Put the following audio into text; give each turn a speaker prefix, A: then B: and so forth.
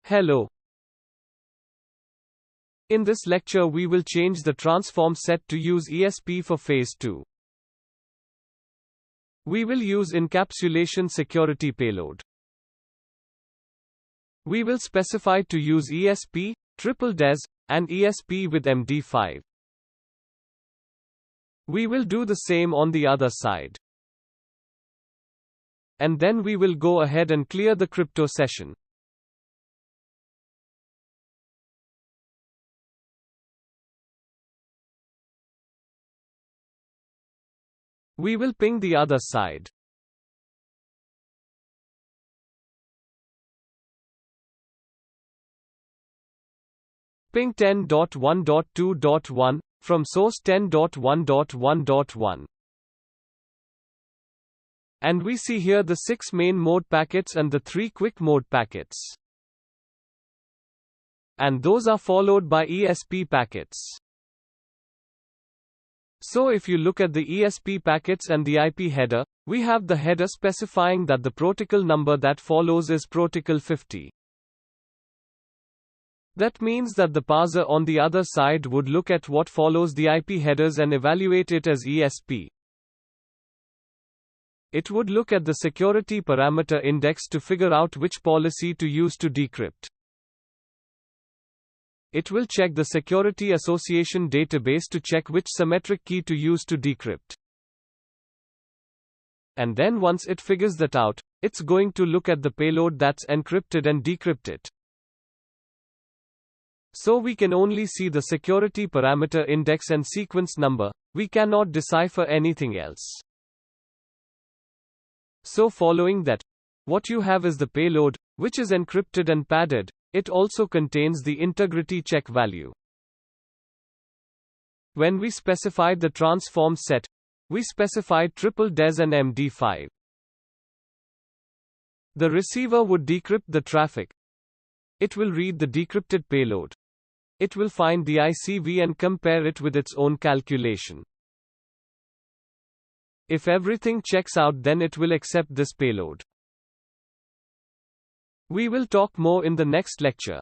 A: Hello. In this lecture we will change the transform set to use ESP for phase 2. We will use encapsulation security payload. We will specify to use ESP, triple DES, and ESP with MD5. We will do the same on the other side. And then we will go ahead and clear the crypto session. We will ping the other side. Ping 10.1.2.1 from source 10.1.1.1. And we see here the 6 main mode packets and the 3 quick mode packets. And those are followed by ESP packets. So if you look at the ESP packets and the IP header, we have the header specifying that the protocol number that follows is protocol 50. That means that the parser on the other side would look at what follows the IP headers and evaluate it as ESP. It would look at the security parameter index to figure out which policy to use to decrypt. It will check the security association database to check which symmetric key to use to decrypt. And then once it figures that out, it's going to look at the payload that's encrypted and decrypt it. So we can only see the security parameter index and sequence number, we cannot decipher anything else. So following that, what you have is the payload, which is encrypted and padded. It also contains the integrity check value. When we specified the transform set, we specified triple DES and MD5. The receiver would decrypt the traffic. It will read the decrypted payload. It will find the ICV and compare it with its own calculation. If everything checks out, then it will accept this payload. We will talk more in the next lecture.